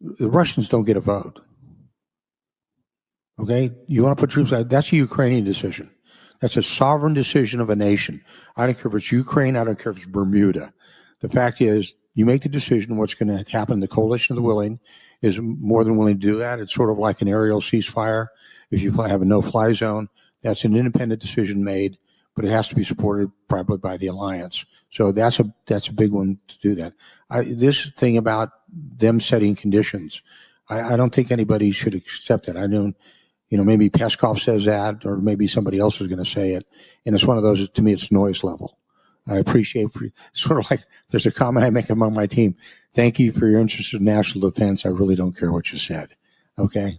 The Russians don't get a vote. Okay? You want to put troops out, that's a Ukrainian decision. That's a sovereign decision of a nation. I don't care if it's Ukraine, I don't care if it's Bermuda. The fact is, you make the decision what's going to happen. The coalition of the willing is more than willing to do that. It's sort of like an aerial ceasefire. If you have a no-fly zone, that's an independent decision made, but it has to be supported probably by the alliance. So that's a big one to do that. This thing about them setting conditions, I don't think anybody should accept that. I don't, maybe Peskov says that, or maybe somebody else is going to say it. And it's one of those, to me, it's noise level. I appreciate, sort of like there's a comment I make among my team. Thank you for your interest in national defense. I really don't care what you said. Okay.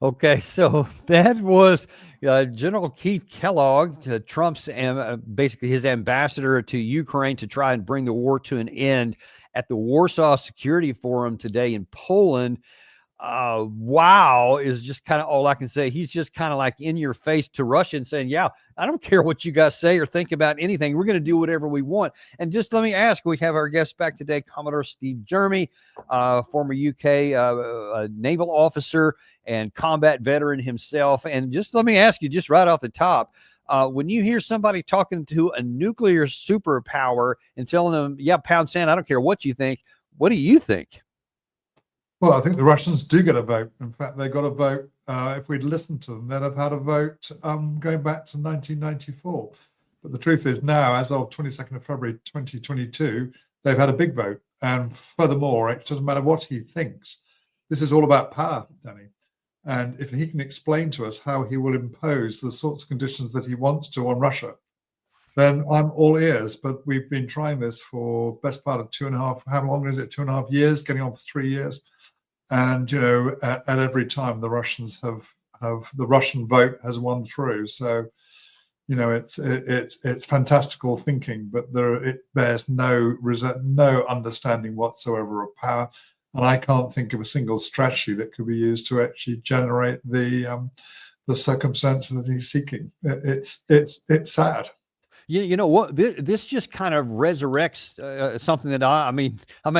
Okay, so that was General Keith Kellogg, Trump's basically his ambassador to Ukraine to try and bring the war to an end at the Warsaw Security Forum today in Poland. Wow is just kind of all I can say. He's just kind of like in your face to Russia and saying, yeah, I don't care what you guys say or think about anything. We're going to do whatever we want. And just let me ask, we have our guest back today, Commodore Steve Jermy, former UK naval officer and combat veteran himself. And just let me ask you, just right off the top, when you hear somebody talking to a nuclear superpower and telling them, yeah, pound sand, I don't care what you think, what do you think? Well, I think the Russians do get a vote. In fact, they got a vote. If we'd listened to them, they'd have had a vote going back to 1994. But the truth is now, as of 22nd of February 2022, they've had a big vote. And furthermore, it doesn't matter what he thinks. This is all about power, Danny. And if he can explain to us how he will impose the sorts of conditions that he wants to on Russia, then I'm all ears. But we've been trying this for best part of 2.5, how long is it? 2.5 years, getting on for 3 years. And, at every time the Russians have the Russian vote has won through. So, it's fantastical thinking, but it bears no understanding whatsoever of power. And I can't think of a single strategy that could be used to actually generate the circumstances that he's seeking. It's sad. You know what? This just kind of resurrects something that I may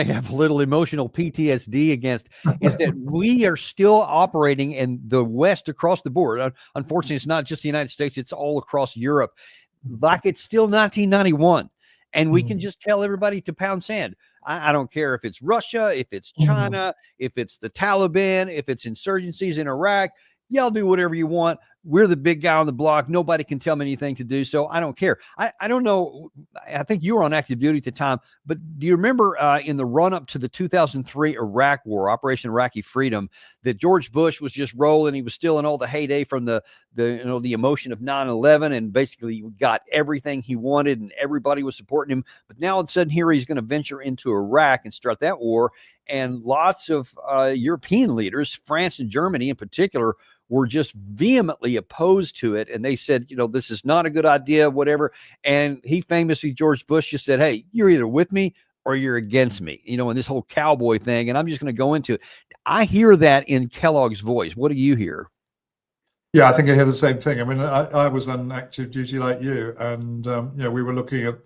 have a little emotional PTSD against, is that we are still operating in the West across the board. Unfortunately, it's not just the United States, it's all across Europe, like it's still 1991. And we can just tell everybody to pound sand. I don't care if it's Russia, if it's China, if it's the Taliban, if it's insurgencies in Iraq. Y'all do whatever you want. We're the big guy on the block. Nobody can tell me anything to do. So I don't care. I don't know. I think you were on active duty at the time, but do you remember in the run up to the 2003 Iraq war, Operation Iraqi Freedom, that George Bush was just rolling. He was still in all the heyday from the emotion of 9/11, and basically got everything he wanted and everybody was supporting him. But now all of a sudden here he's going to venture into Iraq and start that war. And lots of European leaders, France and Germany in particular, were just vehemently opposed to it. And they said, this is not a good idea, whatever. And he famously, George Bush, just said, hey, you're either with me or you're against me, and this whole cowboy thing. And I'm just going to go into it. I hear that in Kellogg's voice. What do you hear? Yeah, I think I hear the same thing. I mean, I was on active duty like you, and we were looking at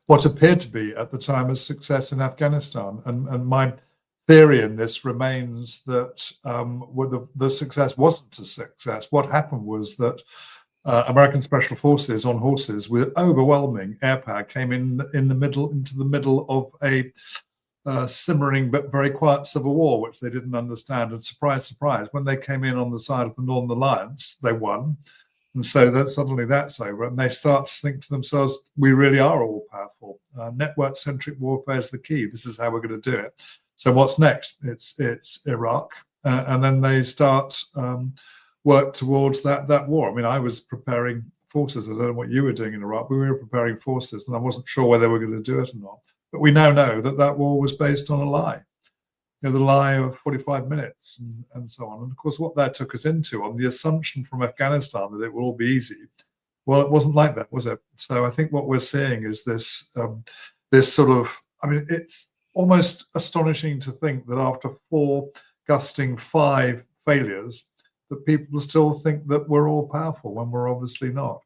what appeared to be at the time a success in Afghanistan. And my theory in this remains that the success wasn't a success. What happened was that American Special Forces on horses with overwhelming air power came into the middle of a simmering but very quiet civil war, which they didn't understand. And surprise, surprise, when they came in on the side of the Northern Alliance, they won. And so that suddenly that's over, and they start to think to themselves, we really are all powerful. Network-centric warfare is the key. This is how we're going to do it. So what's next? It's Iraq, and then they start work towards that war. I mean, I was preparing forces. I don't know what you were doing in Iraq, but we were preparing forces, and I wasn't sure whether they were going to do it or not. But we now know that war was based on a lie. The lie of 45 minutes and so on. And of course, what that took us into, on the assumption from Afghanistan that it will all be easy, well, it wasn't like that, was it? So I think what we're seeing is this sort of, it's almost astonishing to think that after 4 gusting 5 failures, that people still think that we're all powerful when we're obviously not.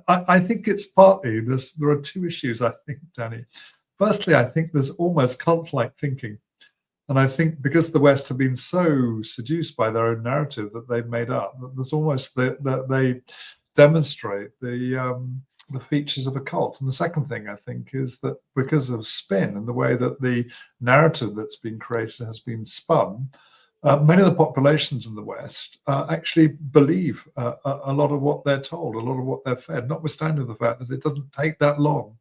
I think it's partly this. There are 2 issues, I think, Danny. Firstly, I think there's almost cult-like thinking. And I think because the West have been so seduced by their own narrative that they've made up, that there's almost that they demonstrate the features of a cult. And the second thing I think is that because of spin and the way that the narrative that's been created has been spun, many of the populations in the West actually believe a lot of what they're told, a lot of what they're fed, notwithstanding the fact that it doesn't take that long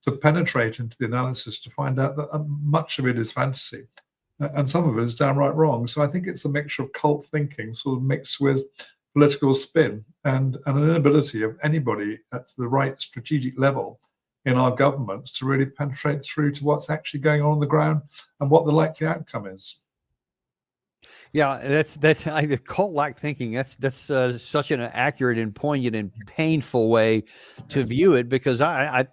to penetrate into the analysis to find out that much of it is fantasy and some of it is downright wrong. So I think it's a mixture of cult thinking sort of mixed with political spin and an inability of anybody at the right strategic level in our governments to really penetrate through to what's actually going on the ground and what the likely outcome is. Yeah, that's the cult-like thinking. That's such an accurate and poignant and painful way to view it, because I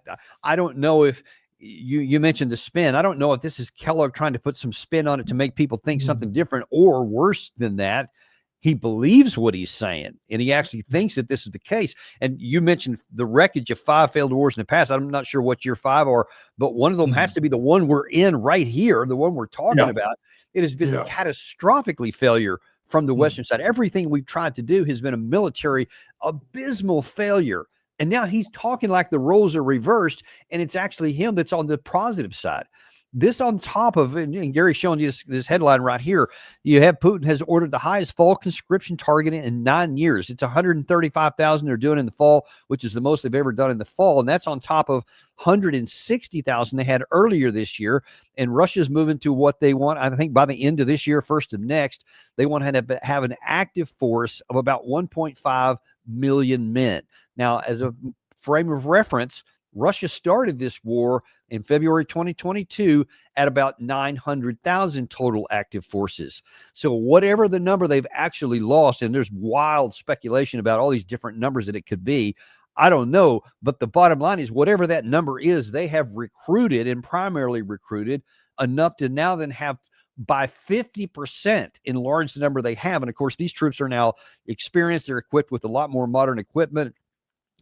don't know if you mentioned the spin. I don't know if this is Kellogg trying to put some spin on it to make people think something different, or worse than that, he believes what he's saying and he actually thinks that this is the case. And you mentioned the wreckage of 5 failed wars in the past. I'm not sure what your 5 are, but one of them has to be the one we're in right here, the one we're talking about. It has been catastrophically failure from the Western side. Everything we've tried to do has been a military abysmal failure. And now he's talking like the roles are reversed, and it's actually him that's on the positive side. This on top of, and Gary's showing you this headline right here, you have Putin has ordered the highest fall conscription target in 9 years. It's 135,000 they're doing in the fall, which is the most they've ever done in the fall. And that's on top of 160,000 they had earlier this year. And Russia's moving to what they want, I think, by the end of this year, first of next, they want to have an active force of about 1.5 million men. Now, as a frame of reference, Russia started this war in February 2022 at about 900,000 total active forces. So whatever the number they've actually lost, and there's wild speculation about all these different numbers that it could be, I don't know. But the bottom line is whatever that number is, they have recruited, and primarily recruited, enough to now then have by 50% enlarged the number they have. And of course, these troops are now experienced. They're equipped with a lot more modern equipment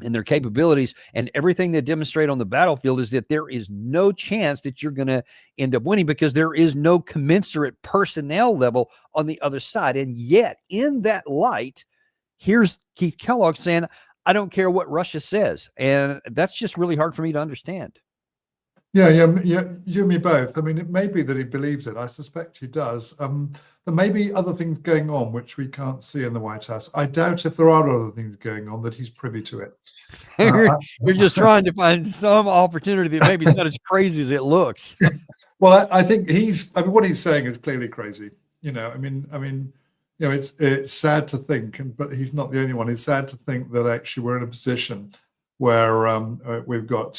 and their capabilities, and everything they demonstrate on the battlefield is that there is no chance that you're going to end up winning, because there is no commensurate personnel level on the other side. And yet, in that light, here's Keith Kellogg saying, I don't care what Russia says. And that's just really hard for me to understand. Yeah, you and me both. I mean, it may be that he believes it. I suspect he does. There may be other things going on which we can't see in the White House. I doubt if there are other things going on that he's privy to it. You're just trying to find some opportunity that maybe is not as crazy as it looks. Well, I think what he's saying is clearly crazy. I mean, it's sad to think, but he's not the only one. It's sad to think that actually we're in a position where we've got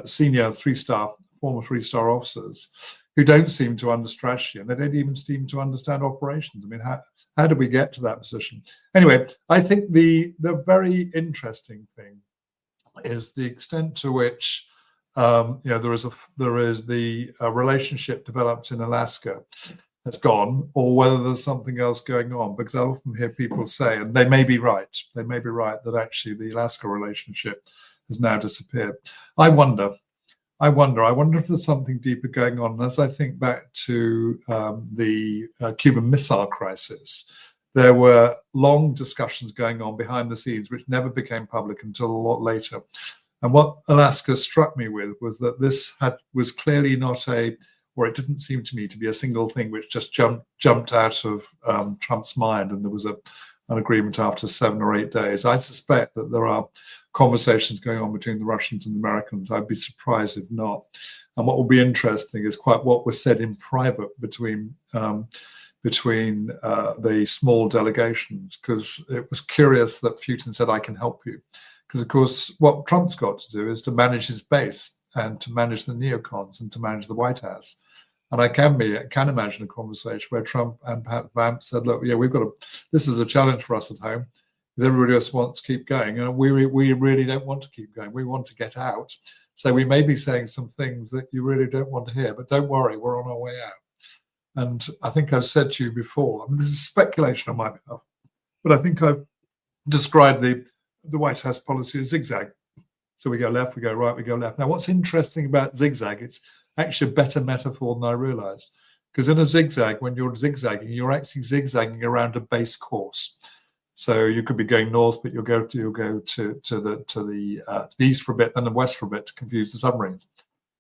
senior former three-star officers who don't seem to understand strategy, and they don't even seem to understand operations. I mean, how did we get to that position? Anyway, I think the very interesting thing is the extent to which there is the relationship developed in Alaska that's gone, or whether there's something else going on. Because I often hear people say, and they may be right, that actually the Alaska relationship has now disappeared. I wonder if there's something deeper going on. And as I think back to the Cuban Missile Crisis, there were long discussions going on behind the scenes, which never became public until a lot later. And what Alaska struck me with was that this was clearly not or it didn't seem to me to be a single thing which just jumped out of Trump's mind, and there was an agreement after 7 or 8 days. I suspect that there are conversations going on between the Russians and the Americans. I'd be surprised if not. And what will be interesting is quite what was said in private between the small delegations, because it was curious that Putin said, I can help you. Because, of course, what Trump's got to do is to manage his base and to manage the neocons and to manage the White House. And I can imagine a conversation where Trump and Pat Vance said, look, yeah, this is a challenge for us at home. Everybody else wants to keep going, and we really don't want to keep going. We want to get out. So we may be saying some things that you really don't want to hear, but don't worry, we're on our way out. And I think I've said to you before, this is speculation on my behalf, but I think I've described the White House policy as zigzag. So we go left, we go right, we go left. Now, what's interesting about zigzag, it's actually a better metaphor than I realized, Because in a zigzag, when you're zigzagging, you're actually zigzagging around a base course. So you could be going north, but you'll go to the east for a bit, then the west for a bit to confuse the submarines.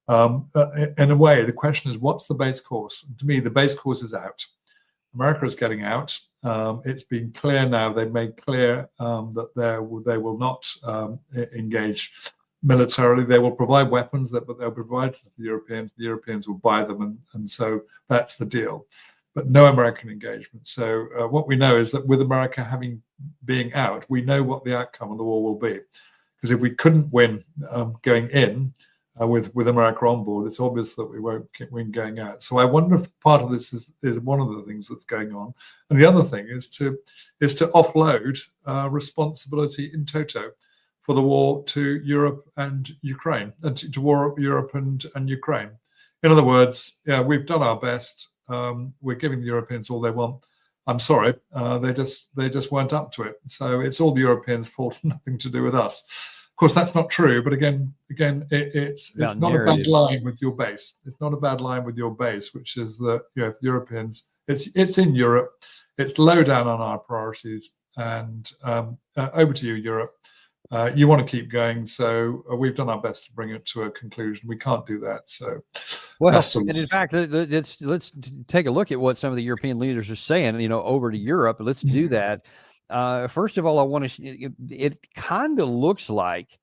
In a way, the question is, what's the base course? To me, the base course is out. America is getting out. It's been clear now. They've made clear that they will not engage militarily. They will provide weapons, but they'll provide to the Europeans. The Europeans will buy them, and so that's the deal. But no American engagement. So what we know is that with America being out, we know what the outcome of the war will be. Because if we couldn't win going in with America on board, it's obvious that we won't win going out. So I wonder if part of this is one of the things that's going on. And the other thing is to offload responsibility in toto for the war to Europe and Ukraine, and to war Europe and Ukraine. In other words, yeah, we've done our best. We're giving the Europeans all they want. I'm sorry, they just weren't up to it. So it's all the Europeans' fault, nothing to do with us. Of course, that's not true. But again, it's not a bad line with your base. It's not a bad line with your base, which is that the Europeans. It's in Europe. It's low down on our priorities. And over to you, Europe. You want to keep going, so we've done our best to bring it to a conclusion. We can't do that. So, well, and in fact, let's take a look at what some of the European leaders are saying. Over to Europe. Let's do that. First of all, I want to. It kind of looks like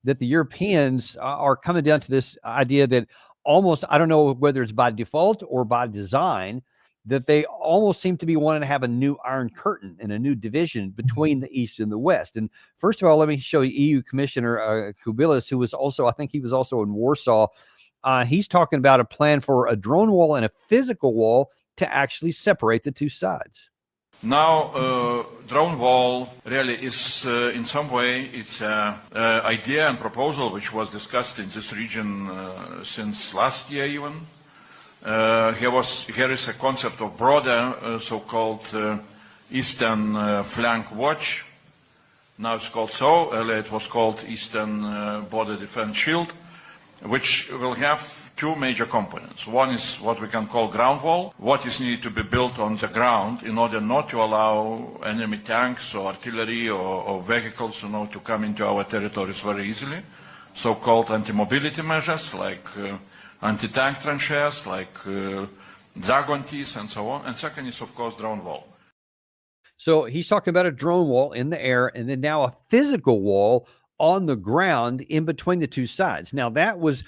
that the Europeans are coming down to this idea that almost, I don't know whether it's by default or by design, that they almost seem to be wanting to have a new Iron Curtain and a new division between the East and the West. And first of all, let me show you EU Commissioner Kubilis, who was also, I think he was also in Warsaw. He's talking about a plan for a drone wall and a physical wall to actually separate the two sides. Now, drone wall really is, in some way, it's an idea and proposal which was discussed in this region since last year even. Here is a concept of broader so-called Eastern Flank Watch. Now it's called so. Earlier it was called Eastern Border Defense Shield, which will have two major components. One is what we can call ground wall, what is needed to be built on the ground in order not to allow enemy tanks or artillery or vehicles to come into our territories very easily. So-called anti-mobility measures like anti-tank trenches, like dragon teeth and so on. And second is, of course, drone wall. So he's talking about a drone wall in the air and then now a physical wall on the ground in between the two sides. Now, that was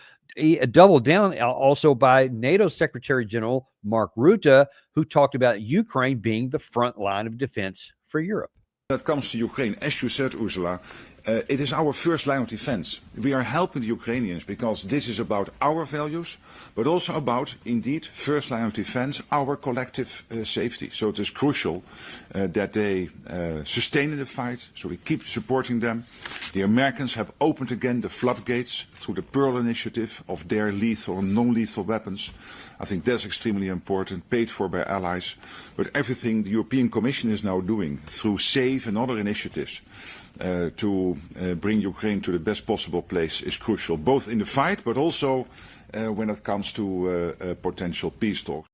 doubled down also by NATO Secretary General Mark Rutte, who talked about Ukraine being the front line of defense for Europe. When it comes to Ukraine, as you said, Ursula, it is our first line of defense. We are helping the Ukrainians because this is about our values, but also about, indeed, first line of defense, our collective safety. So it is crucial that they sustain in the fight, so we keep supporting them. The Americans have opened again the floodgates through the Pearl Initiative of their lethal and non-lethal weapons. I think that's extremely important, paid for by allies. But everything the European Commission is now doing through SAVE and other initiatives to bring Ukraine to the best possible place is crucial, both in the fight, but also when it comes to potential peace talks.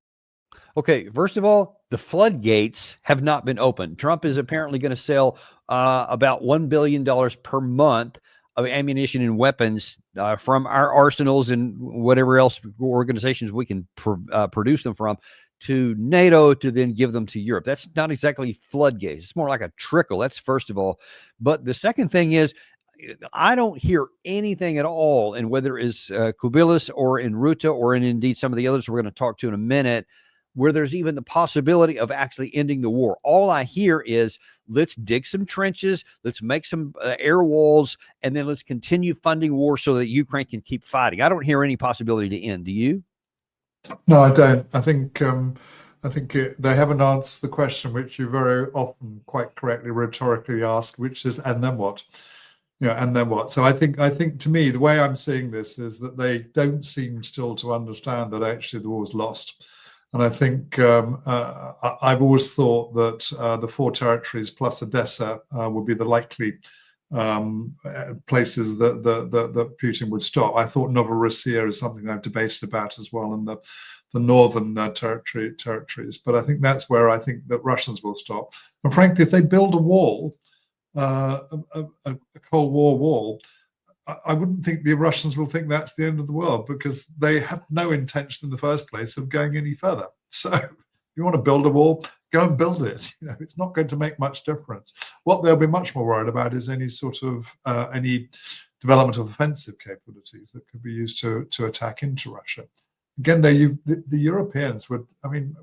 Okay, first of all, the floodgates have not been opened. Trump is apparently going to sell about $1 billion per month of ammunition and weapons from our arsenals and whatever else organizations we can produce them from to NATO to then give them to Europe. That's not exactly floodgates. It's more like a trickle. That's first of all. But the second thing is, I don't hear anything at all, and whether it's Kubilis or in Rutte or in indeed some of the others we're going to talk to in a minute, where there's even the possibility of actually ending the war. All I hear is, let's dig some trenches, let's make some air walls, and then let's continue funding war so that Ukraine can keep fighting. I don't hear any possibility to end. Do you? No, I don't. I think they haven't answered the question which you very often, quite correctly, rhetorically asked, which is, and then what? And then what? So I think to me, the way I'm seeing this is that they don't seem still to understand that actually the war's lost. And I think I've always thought that the four territories plus Odessa would be the likely places that Putin would stop. I thought Novorossiya is something I've debated about as well, and the northern territories. But I think that's where I think that Russians will stop. And frankly, if they build a wall, a Cold War wall, I wouldn't think the Russians will think that's the end of the world, because they have no intention in the first place of going any further. So if you want to build a wall, go and build it. It's not going to make much difference. What they'll be much more worried about is any sort of any development of offensive capabilities that could be used to attack into Russia. Again, the Europeans would, I mean,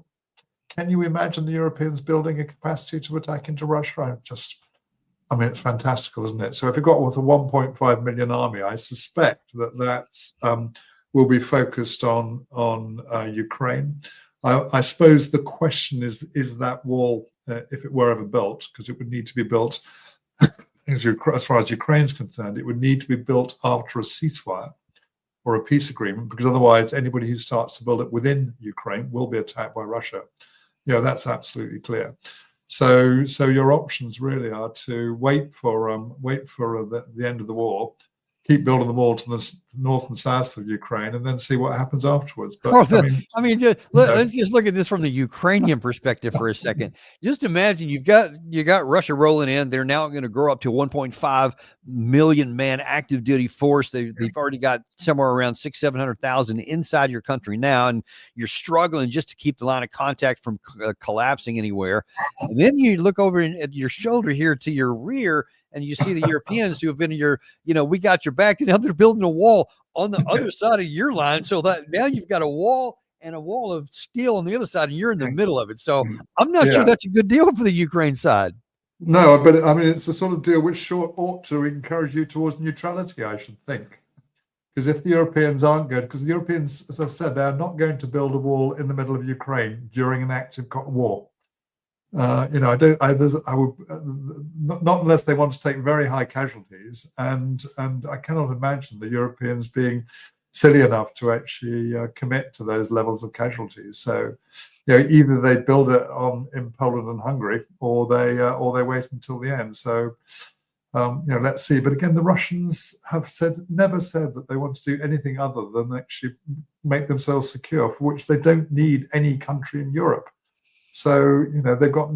can you imagine the Europeans building a capacity to attack into Russia? I mean, it's fantastical, isn't it? So if you've got with a 1.5 million army, I suspect that's will be focused on Ukraine. I suppose the question is that wall, if it were ever built, because it would need to be built, as far as Ukraine's concerned, it would need to be built after a ceasefire or a peace agreement, because otherwise anybody who starts to build it within Ukraine will be attacked by Russia. Yeah, that's absolutely clear. So your options really are to wait for the end of the war, keep building the wall to the north and south of Ukraine, and then see what happens afterwards. But let's just look at this from the Ukrainian perspective for a second. Just imagine you got Russia rolling in. They're now going to grow up to 1.5 million man active duty force. They've already got somewhere around 700,000 inside your country now, and you're struggling just to keep the line of contact from collapsing anywhere. And then you look over at your shoulder here to your rear, and you see the Europeans who have been we got your back, and now they're building a wall on the other side of your line, so that now you've got a wall and a wall of steel on the other side, and you're in the middle of it. So I'm not sure that's a good deal for the Ukraine side. No, but I mean, it's the sort of deal which ought to encourage you towards neutrality, I should think. Because if the Europeans aren't good, because the Europeans, as I've said, they are not going to build a wall in the middle of Ukraine during an active war. I would not unless they want to take very high casualties, and I cannot imagine the Europeans being silly enough to actually commit to those levels of casualties. So, either they build it in Poland and Hungary, or they wait until the end. So, let's see. But again, the Russians have never said that they want to do anything other than actually make themselves secure, for which they don't need any country in Europe. So, they've got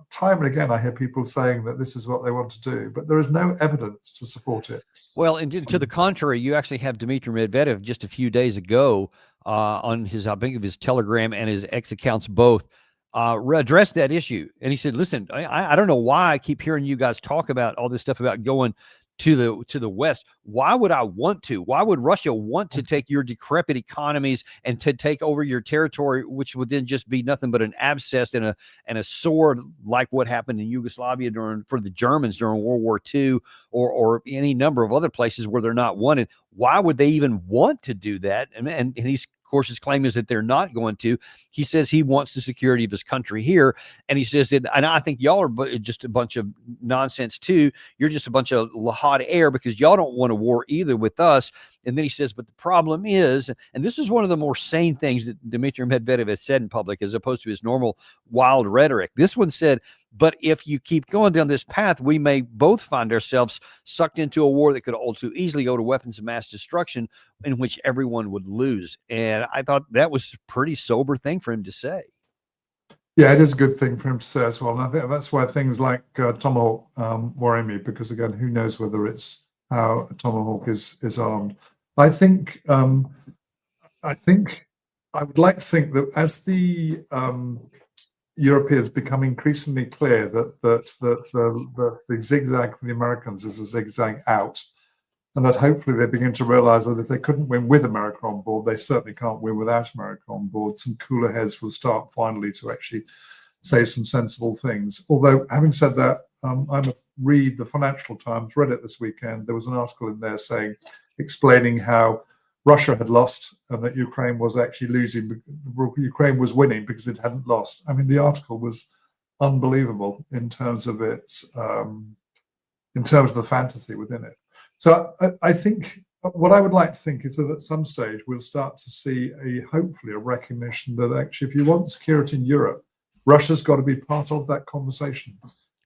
time and again, I hear people saying that this is what they want to do, but there is no evidence to support it. Well, and to the contrary, you actually have Dmitry Medvedev just a few days ago on his, I think of his Telegram and his X accounts both, address that issue. And he said, listen, I don't know why I keep hearing you guys talk about all this stuff about going to the West. Why would I want to? Why would Russia want to take your decrepit economies and to take over your territory, which would then just be nothing but an abscess and a sword, like what happened in Yugoslavia for the Germans during World War II, or any number of other places where they're not wanted? Why would they even want to do that? And he's, of course, his claim is that they're not going to. He says he wants the security of his country here. And he says that, and I think y'all are just a bunch of nonsense too. You're just a bunch of hot air, because y'all don't want a war either with us. And then he says, but the problem is, and this is one of the more sane things that Dmitry Medvedev has said in public, as opposed to his normal wild rhetoric. This one said, but if you keep going down this path, we may both find ourselves sucked into a war that could also easily go to weapons of mass destruction, in which everyone would lose. And I thought that was a pretty sober thing for him to say. Yeah, it is a good thing for him to say as well. And I think that's why things like Tomahawk worry me, because again, who knows whether it's how a Tomahawk is armed. I think I would like to think that as the Europeans become increasingly clear that the zigzag for the Americans is a zigzag out, and that hopefully they begin to realize that if they couldn't win with America on board, they certainly can't win without America on board. Some cooler heads will start finally to actually say some sensible things. Although, having said that, I read the Financial Times, read it this weekend. There was an article in there explaining how Russia had lost and that Ukraine was actually losing. Ukraine was winning because it hadn't lost. I mean, the article was unbelievable in terms of its, in terms of the fantasy within it. So I think what I would like to think is that at some stage we'll start to see hopefully a recognition that actually, if you want security in Europe, Russia's got to be part of that conversation.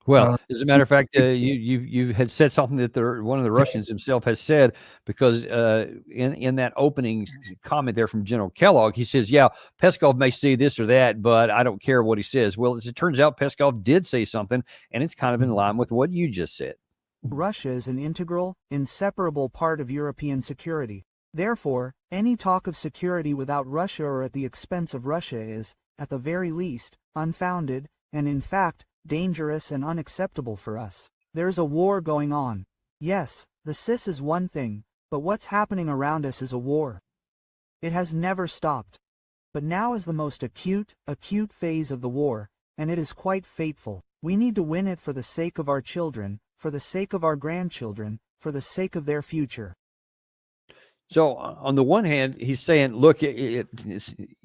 Well, as a matter of fact, you had said something that one of the Russians himself has said, because in that opening comment there from General Kellogg, he says, "Yeah, Peskov may say this or that, but I don't care what he says." Well, as it turns out, Peskov did say something, and it's kind of in line with what you just said. Russia is an integral, inseparable part of European security. Therefore, any talk of security without Russia or at the expense of Russia is, at the very least, unfounded, and in fact, dangerous and unacceptable for us. There's a war going on. Yes, the CIS is one thing, but what's happening around us is a war. It has never stopped. But now is the most acute phase of the war, and it is quite fateful. We need to win it for the sake of our children, for the sake of our grandchildren, for the sake of their future. So on the one hand, he's saying, look,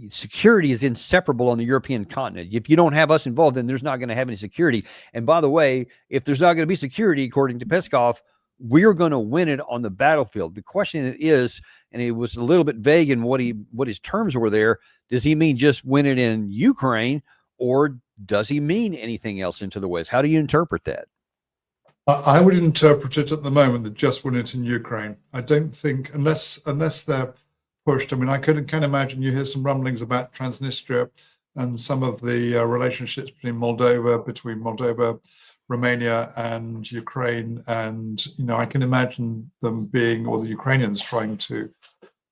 security is inseparable on the European continent. If you don't have us involved, then there's not going to have any security. And by the way, if there's not going to be security, according to Peskov, we're going to win it on the battlefield. The question is, and it was a little bit vague in what his terms were there, does he mean just win it in Ukraine, or does he mean anything else into the West? How do you interpret that? I would interpret it at the moment that just win it in Ukraine. I don't think, unless they're pushed. I mean, I can imagine you hear some rumblings about Transnistria and some of the relationships between Moldova, Romania, and Ukraine. And, I can imagine them being, or the Ukrainians trying to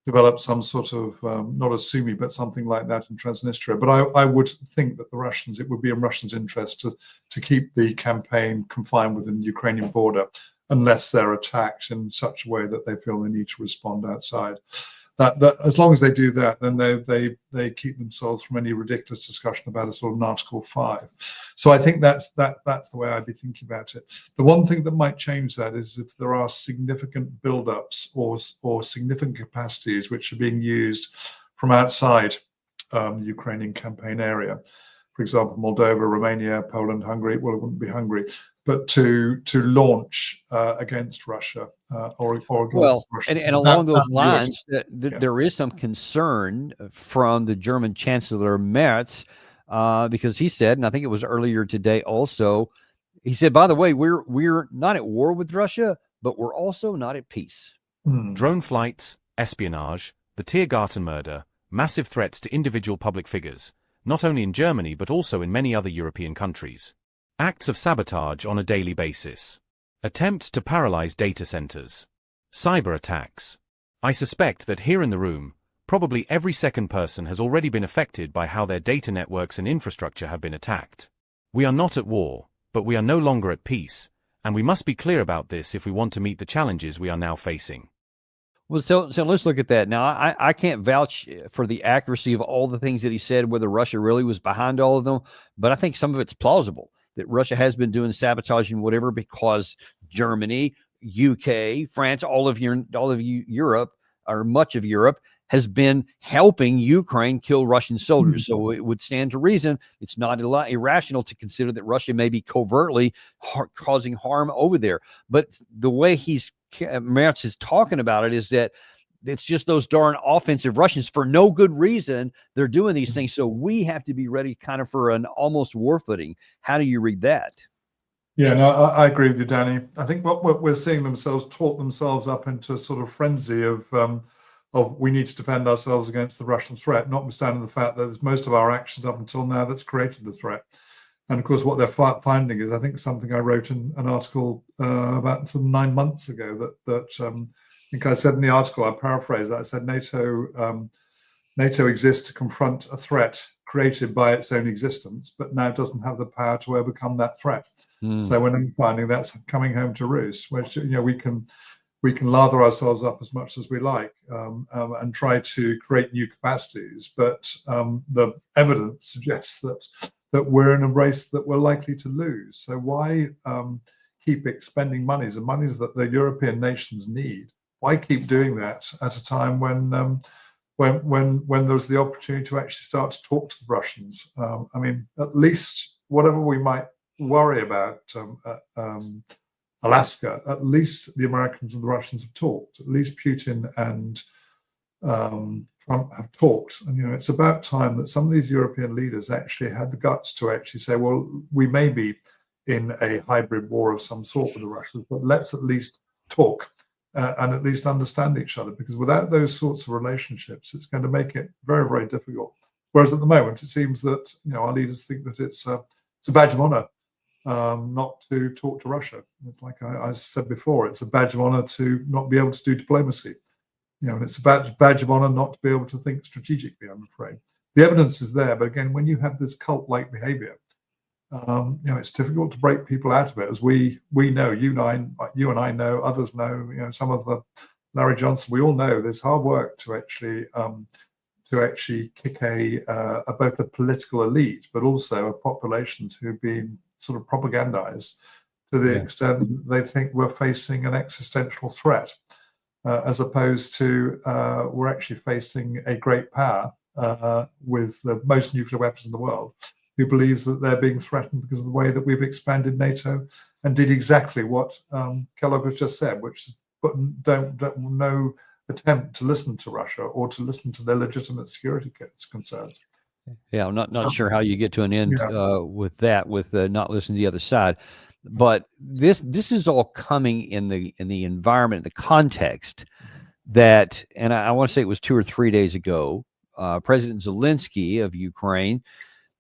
develop some sort of, not a Sumy, but something like that in Transnistria. But I would think that it would be in Russians' interest to keep the campaign confined within the Ukrainian border, unless they're attacked in such a way that they feel they need to respond outside. That as long as they do that, then they keep themselves from any ridiculous discussion about a sort of an Article 5. So I think that's the way I'd be thinking about it. The one thing that might change that is if there are significant buildups or significant capacities which are being used from outside the Ukrainian campaign area. For example, Moldova, Romania, Poland, Hungary. Well, it wouldn't be Hungary, but to launch against Russia or against Russia. And along those lines, there is some concern from the German Chancellor Merz, because he said, and I think it was earlier today also, he said, by the way, we're not at war with Russia, but we're also not at peace. Drone flights, espionage, the Tiergarten murder, massive threats to individual public figures, not only in Germany but also in many other European countries. Acts of sabotage on a daily basis. Attempts to paralyze data centers. Cyber attacks. I suspect that here in the room, probably every second person has already been affected by how their data networks and infrastructure have been attacked. We are not at war, but we are no longer at peace, and we must be clear about this if we want to meet the challenges we are now facing. Well, so let's look at that. Now, I can't vouch for the accuracy of all the things that he said, whether Russia really was behind all of them, but I think some of it's plausible that Russia has been doing sabotage and whatever, because Germany, UK, France, all of Europe, or much of Europe, has been helping Ukraine kill Russian soldiers. So it would stand to reason it's not irrational to consider that Russia may be covertly causing harm over there. But the way Merz is talking about it is that it's just those darn offensive Russians for no good reason. They're doing these things. So we have to be ready kind of for an almost war footing. How do you read that? Yeah, no, I agree with you, Danny. I think what we're seeing talk themselves up into a sort of frenzy of we need to defend ourselves against the Russian threat, notwithstanding the fact that it's most of our actions up until now that's created the threat. And of course, what they're finding is, I think, something I wrote in an article about 9 months ago that I think I said in the article, I paraphrased that, I said NATO exists to confront a threat created by its own existence, but now doesn't have the power to overcome that threat. So we're now finding that's coming home to roost, which we can lather ourselves up as much as we like and try to create new capacities, but the evidence suggests that we're in a race that we're likely to lose. So why keep expending monies that the European nations need? Why keep doing that at a time when there's the opportunity to actually start to talk to the Russians? I mean, at least whatever we might worry about Alaska, at least the Americans and the Russians have talked. At least Putin and Trump have talked. And, it's about time that some of these European leaders actually had the guts to actually say, well, we may be in a hybrid war of some sort with the Russians, but let's at least talk and at least understand each other, because without those sorts of relationships, it's going to make it very, very difficult. Whereas at the moment, it seems that our leaders think that it's a badge of honor not to talk to Russia. It's like I said before, it's a badge of honor to not be able to do diplomacy. And it's a badge of honor not to be able to think strategically, I'm afraid. The evidence is there, but again, when you have this cult-like behavior, it's difficult to break people out of it, as we know, you and I know, others know, some of the Larry Johnson, we all know there's hard work to actually kick both a political elite, but also a populations who've been sort of propagandized to the extent they think we're facing an existential threat, as opposed to we're actually facing a great power with the most nuclear weapons in the world, who believes that they're being threatened because of the way that we've expanded NATO and did exactly what Kellogg has just said, which is no attempt to listen to Russia or to listen to their legitimate security concerns. Yeah, I'm not sure how you get to an end with that, with not listening to the other side. But this is all coming in the environment, the context that, and I want to say it was 2 or 3 days ago, President Zelensky of Ukraine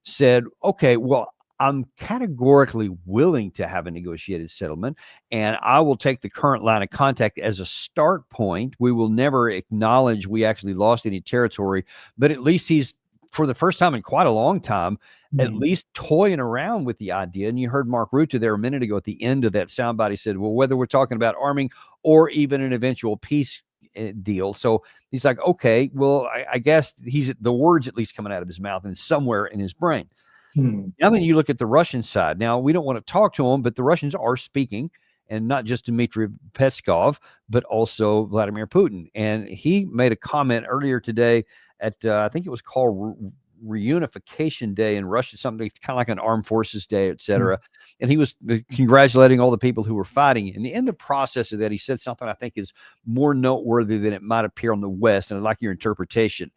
said, okay, well, I'm categorically willing to have a negotiated settlement, and I will take the current line of contact as a start point. We will never acknowledge we actually lost any territory, but at least he's, for the first time in quite a long time, at least toying around with the idea. And you heard Mark Rutte there a minute ago at the end of that soundbite. He said, well, whether we're talking about arming or even an eventual peace deal. So he's like, okay, well, I guess the words at least coming out of his mouth and somewhere in his brain. Now then you look at the Russian side. Now, we don't want to talk to them, but the Russians are speaking, and not just Dmitry Peskov, but also Vladimir Putin. And he made a comment earlier today at, I think it was called Reunification Day in Russia, something kind of like an Armed Forces Day, et cetera. And he was congratulating all the people who were fighting. And in the process of that, he said something I think is more noteworthy than it might appear on the West, and I'd like your interpretation.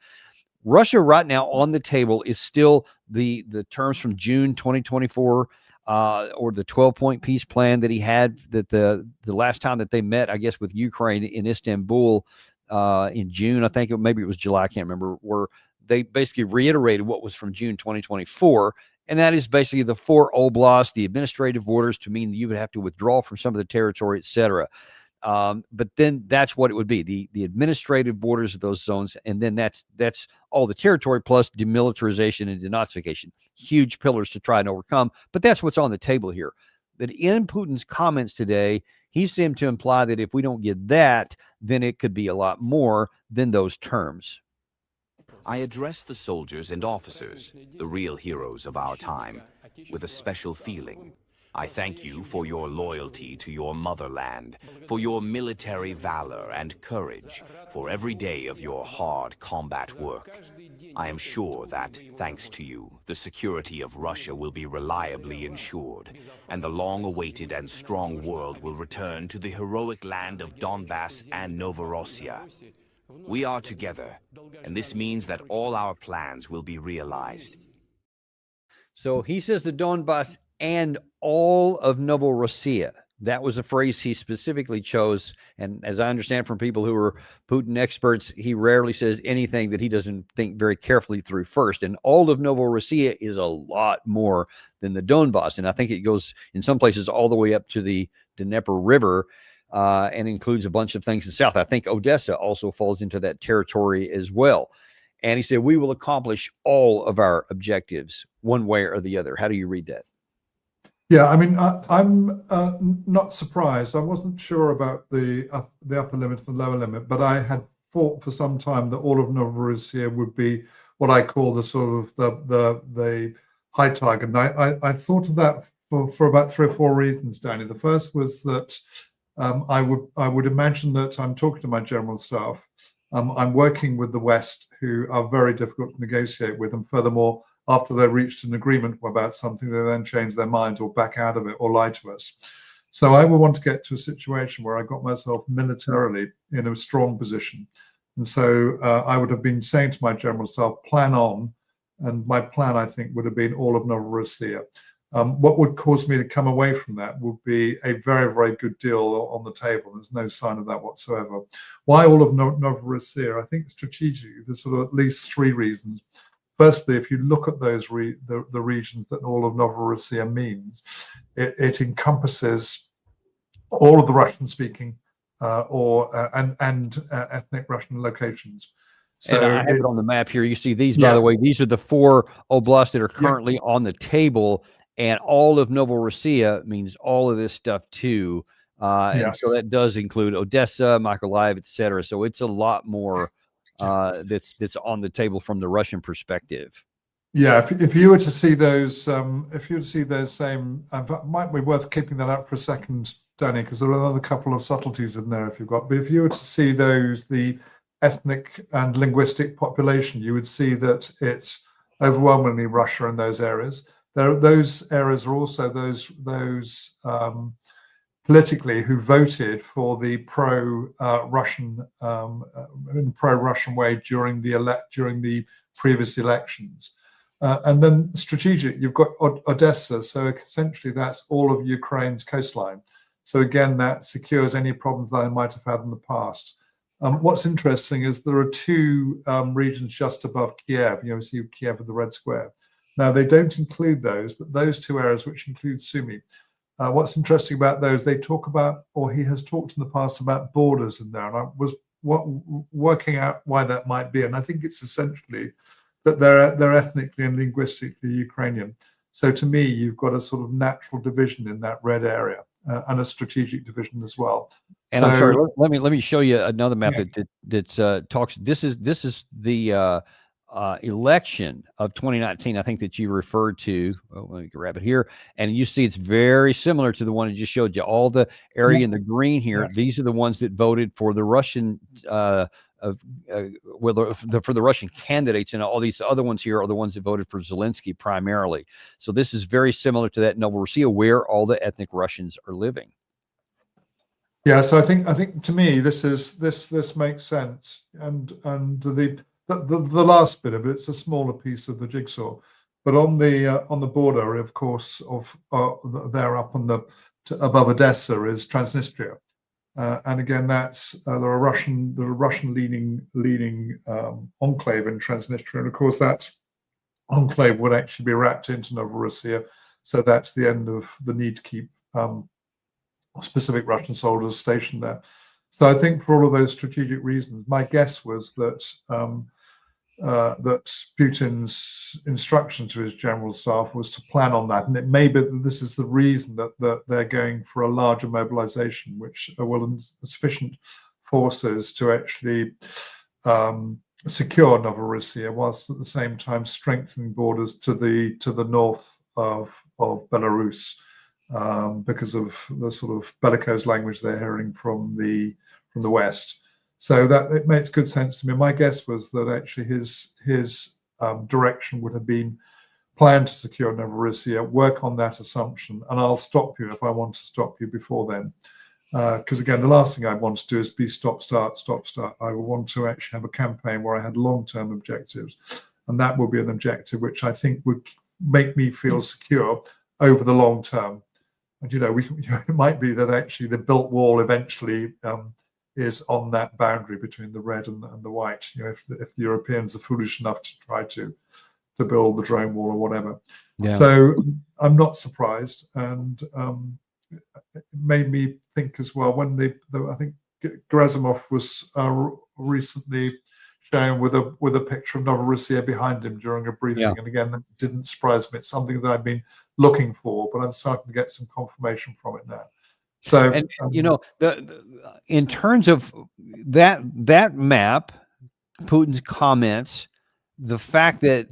Russia right now on the table is still the terms from June 2024, or the 12-point peace plan that he had, that the last time that they met, I guess, with Ukraine in Istanbul in June, I think maybe it was July, I can't remember, where they basically reiterated what was from June 2024. And that is basically the 4 oblasts, the administrative borders, to mean you would have to withdraw from some of the territory, et cetera. But then that's what it would be, the administrative borders of those zones. And then that's all the territory plus demilitarization and denazification. Huge pillars to try and overcome. But that's what's on the table here. But in Putin's comments today, he seemed to imply that if we don't get that, then it could be a lot more than those terms. I address the soldiers and officers, the real heroes of our time, with a special feeling. I thank you for your loyalty to your motherland, for your military valor and courage, for every day of your hard combat work. I am sure that, thanks to you, the security of Russia will be reliably ensured, and the long-awaited and strong world will return to the heroic land of Donbass and Novorossiya. We are together, and this means that all our plans will be realized. So he says the Donbass and all of Novorossiya. That was a phrase he specifically chose. And as I understand from people who are Putin experts, he rarely says anything that he doesn't think very carefully through first. And all of Novorossiya is a lot more than the Donbass. And I think it goes in some places all the way up to the Dnieper River, and includes a bunch of things in the south. I think Odessa also falls into that territory as well. And he said, we will accomplish all of our objectives one way or the other. How do you read that? Yeah, I mean, I'm not surprised. I wasn't sure about the upper limit and the lower limit, but I had thought for some time that all of Novorossiya would be what I call the sort of the high target. And I thought of that for about 3 or 4 reasons, Danny. The first was that I would imagine that I'm talking to my general staff. I'm working with the West, who are very difficult to negotiate with, and furthermore, after they reached an agreement about something, they then change their minds or back out of it or lie to us. So I would want to get to a situation where I got myself militarily in a strong position. And so I would have been saying to my general staff, plan on. And my plan, I think, would have been all of Novorossiya. What would cause me to come away from that would be a very, very good deal on the table. There's no sign of that whatsoever. Why all of Novorossiya? I think strategically, there's sort of at least three reasons. Firstly, if you look at those the regions that all of Novorossiya means, it encompasses all of the Russian-speaking and ethnic Russian locations. So and I have it on the map here. You see these, by the way, these are the 4 oblasts that are currently on the table, and all of Novorossiya means all of this stuff too. And so that does include Odessa, Mykolaiv, etc. So it's a lot more that's on the table from the Russian perspective. Yeah, if you were to see those, if you were to see those same, might be worth keeping that up for a second, Danny, because there are another couple of subtleties in there if you've got. But if you were to see those, the ethnic and linguistic population, you would see that it's overwhelmingly Russia in those areas. Those areas are also those politically who voted for the pro-Russian way during the previous elections. And then strategic, you've got Odessa, so essentially that's all of Ukraine's coastline. So again, that secures any problems that I might have had in the past. What's interesting is there are 2 regions just above Kiev. You see Kiev with the red square. Now, they don't include those, but those 2 areas, which include Sumy. What's interesting about those, they talk about, or he has talked in the past about borders in there, and I was working out why that might be, and I think it's essentially that they're ethnically and linguistically Ukrainian. So to me, you've got a sort of natural division in that red area, and a strategic division as well. And so, I'm sorry, let me show you another map that talks. This is the election of 2019, I think, that you referred to. Oh, let me grab it here. And you see it's very similar to the one I just showed you. All the area in the green here, these are the ones that voted for the Russian, for the Russian candidates, and all these other ones here are the ones that voted for Zelensky primarily. So this is very similar to that Novorossiya, where all the ethnic Russians are living. Yeah, so I think to me this makes sense, and the last bit of it's a smaller piece of the jigsaw, but on the border, of course, of there up on above Odessa is Transnistria, and again that's there are Russian leaning enclave in Transnistria, and of course that enclave would actually be wrapped into Novorossiya, so that's the end of the need to keep specific Russian soldiers stationed there. So I think for all of those strategic reasons, my guess was that that Putin's instruction to his general staff was to plan on that, and it may be that this is the reason that they're going for a larger mobilization, which will sufficient forces to actually secure Novorossiya, whilst at the same time strengthening borders to the north of Belarus. Because of the sort of bellicose language they're hearing from the West, so that it makes good sense to me. My guess was that actually his direction would have been plan to secure Novorossiya, work on that assumption, and I'll stop you if I want to stop you before then. Because again, the last thing I want to do is be stop, start. I would want to actually have a campaign where I had long-term objectives, and that would be an objective which I think would make me feel secure over the long term. And it might be that actually the built wall eventually is on that boundary between the red and the white. If the Europeans are foolish enough to try to build the drone wall or whatever. Yeah. So I'm not surprised, and it made me think as well when I think Gerasimov was recently shown with a picture of Novorossiya behind him during a briefing, and again that didn't surprise me. It's something that I've been looking for, but I'm starting to get some confirmation from it now. So, and in terms of that map, Putin's comments, the fact that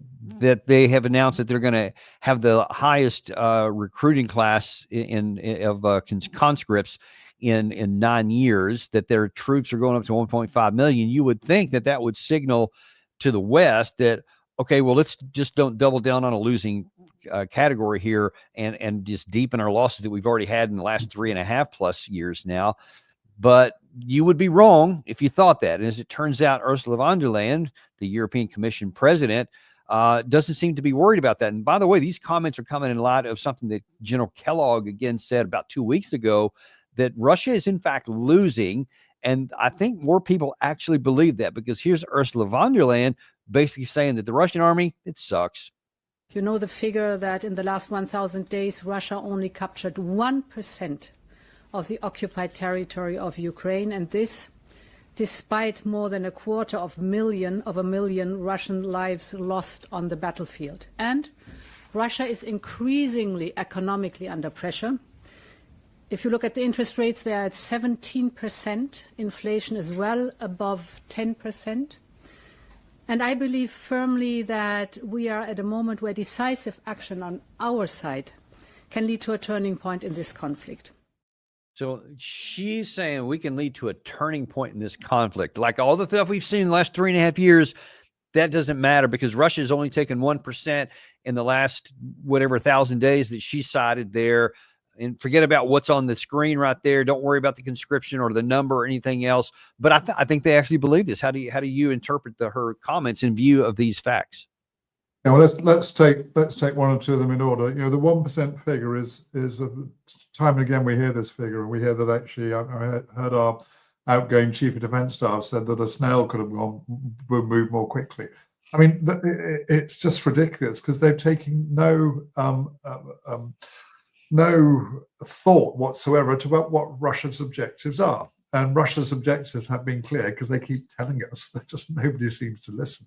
they have announced that they're going to have the highest recruiting class of conscripts in 9 years, that their troops are going up to 1.5 million, you would think that would signal to the West that, okay, well, let's just don't double down on a losing category here and just deepen our losses that we've already had in the last 3.5+ years now. But you would be wrong if you thought that. And as it turns out, Ursula von der Leyen, the European Commission president, doesn't seem to be worried about that. And by the way, these comments are coming in light of something that General Kellogg again said about 2 weeks ago, that Russia is in fact losing. And I think more people actually believe that, because here's Ursula von der Leyen basically saying that the Russian army, it sucks. You know the figure that in the last 1,000 days, Russia only captured 1% of the occupied territory of Ukraine, and this despite more than a quarter of a million Russian lives lost on the battlefield. And Russia is increasingly economically under pressure. If you look at the interest rates, they are at 17%. Inflation is well above 10%. And I believe firmly that we are at a moment where decisive action on our side can lead to a turning point in this conflict. So she's saying we can lead to a turning point in this conflict. Like all the stuff we've seen in the last 3.5 years, that doesn't matter, because Russia has only taken 1% in the last whatever 1,000 days that she cited there. And forget about what's on the screen right there. Don't worry about the conscription or the number or anything else. But I think they actually believe this. How do you interpret her comments in view of these facts? Yeah, well, let's take one or two of them in order. You know, the 1% figure is time and again we hear this figure, and we hear that actually I heard our outgoing chief of defence staff said that a snail could have moved more quickly. I mean, it's just ridiculous, because they've taken no thought whatsoever to what Russia's objectives are. And Russia's objectives have been clear, because they keep telling us that just nobody seems to listen.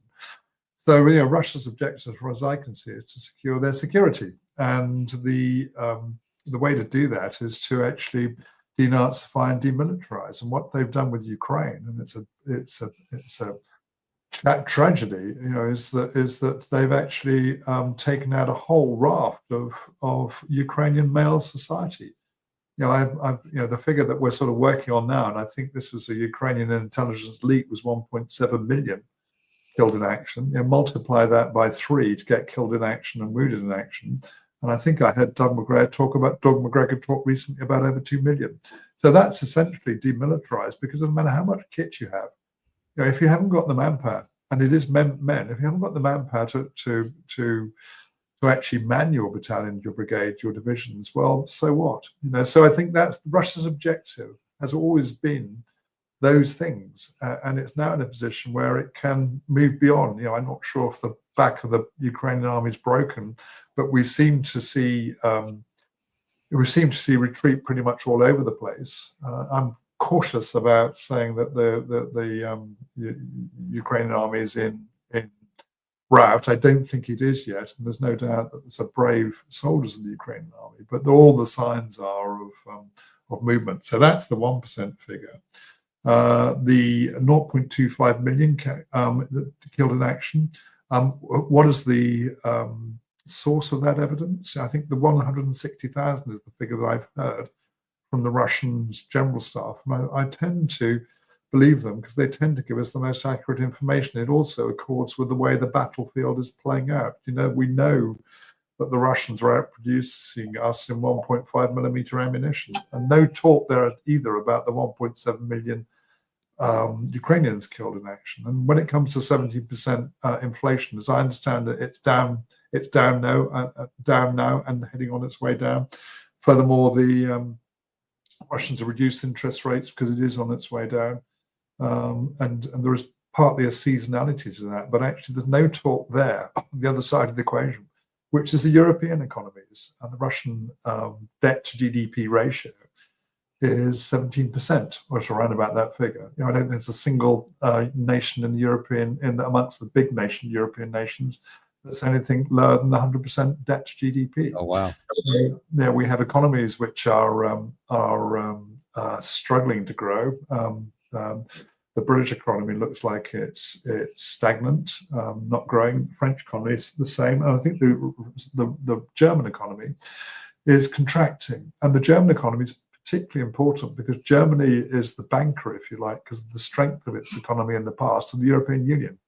So, you know, Russia's objective, as far as I can see, is to secure their security. And the way to do that is to actually denazify and demilitarize. And what they've done with Ukraine, and it's a tragedy, you know, is that they've actually taken out a whole raft of Ukrainian male society. You know, the figure that we're sort of working on now, and I think this is a Ukrainian intelligence leak, was 1.7 million killed in action. You know, multiply that by 3 to get killed in action and wounded in action. And I think I heard Doug McGregor talk recently about over 2 million. So that's essentially demilitarized, because it doesn't matter how much kit you have. You know, if you haven't got the manpower, and it is men, if you haven't got the manpower to actually man your battalion, your brigade, your divisions, well, so what? You know, so I think that's Russia's objective, has always been those things, and it's now in a position where it can move beyond. You know, I'm not sure if the back of the Ukrainian army is broken, but we seem to see retreat pretty much all over the place. I'm cautious about saying that the Ukrainian army is in rout. I don't think it is yet, and there's no doubt that there's a brave soldiers in the Ukrainian army, but all the signs are of movement. So that's the 1% figure. The 0.25 million killed in action. What is the source of that evidence? I think the 160,000 is the figure that I've heard from the Russian general staff. And I tend to believe them, because they tend to give us the most accurate information. It also accords with the way the battlefield is playing out. You know, we know that the Russians are outproducing us in 1.5 millimeter ammunition, and no talk there either about the 1.7 million Ukrainians killed in action. And when it comes to 70% inflation, as I understand it, it's down now and heading on its way down. Furthermore, the Russians have reduced interest rates because it is on its way down, and there is partly a seasonality to that. But actually, there's no talk there on the other side of the equation, which is the European economies, and the Russian debt to GDP ratio is 17%, or it's around about that figure. You know, I don't think there's a single nation in the amongst the big European nations that's anything lower than the 100% debt to GDP. Oh wow! Yeah, we have economies which are struggling to grow. The British economy looks like it's stagnant, not growing. The French economy is the same, and I think the German economy is contracting, and the German economy is particularly important because Germany is the banker, if you like, because of the strength of its economy in the past, of the European Union.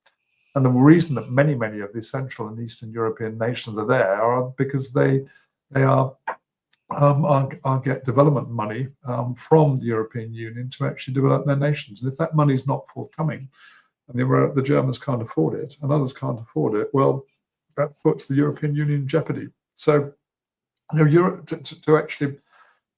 And the reason that many of the Central and Eastern European nations are there are because they get development money from the European Union to actually develop their nations. And if that money is not forthcoming, and the Germans can't afford it, and others can't afford it, well, that puts the European Union in jeopardy. So, Europe to actually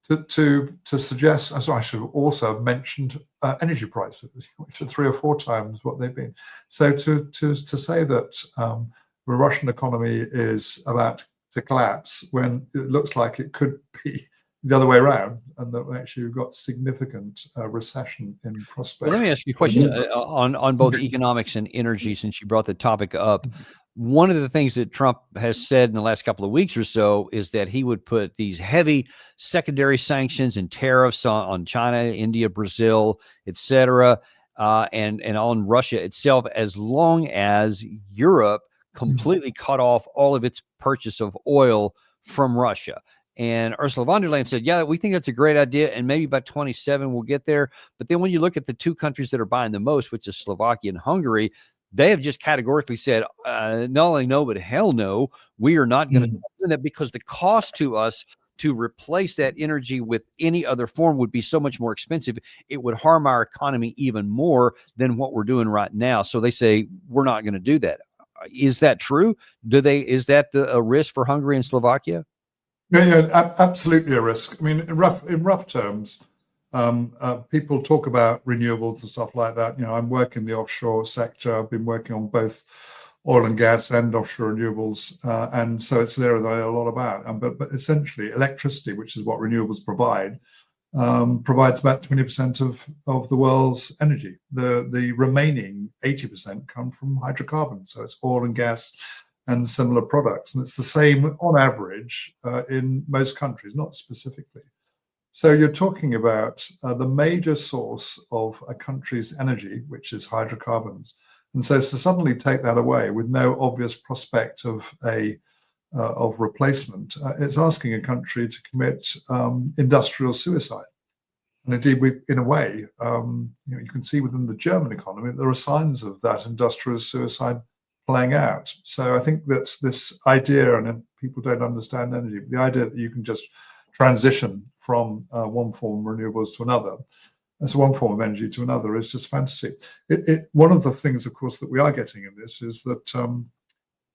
to suggest, as I should also have mentioned, energy prices, which are 3 or 4 times what they've been. So to say that the Russian economy is about to collapse when it looks like it could be the other way around, and that actually we've got significant recession in prospect. Well, let me ask you a question on both economics and energy, since you brought the topic up. One of the things that Trump has said in the last couple of weeks or so is that he would put these heavy secondary sanctions and tariffs on China, India, Brazil, etc., and on Russia itself, as long as Europe completely cut off all of its purchase of oil from Russia. And Ursula von der Leyen said, yeah, we think that's a great idea, and maybe by 27 we'll get there. But then when you look at the 2 countries that are buying the most, which is Slovakia and Hungary, they have just categorically said, not only no, but hell no, we are not going to do that, because the cost to us to replace that energy with any other form would be so much more expensive. It would harm our economy even more than what we're doing right now. So they say, we're not going to do that. Is that true? Is that a risk for Hungary and Slovakia? Yeah, absolutely a risk. I mean, in rough terms, people talk about renewables and stuff like that. I'm working the offshore sector. I've been working on both oil and gas and offshore renewables, and so it's an area that I know a lot about. But essentially, electricity, which is what renewables provide, provides about 20% of the world's energy. The remaining 80% come from hydrocarbons, so it's oil and gas and similar products, and it's the same on average in most countries, not specifically. So you're talking about the major source of a country's energy, which is hydrocarbons, and so to suddenly take that away with no obvious prospect of replacement, it's asking a country to commit industrial suicide. And indeed, in a way, you can see within the German economy that there are signs of that industrial suicide playing out. So I think that this idea, and people don't understand energy, but the idea that you can just transition from one form of renewables to another, as one form of energy to another, is just fantasy. One of the things, of course, that we are getting in this is that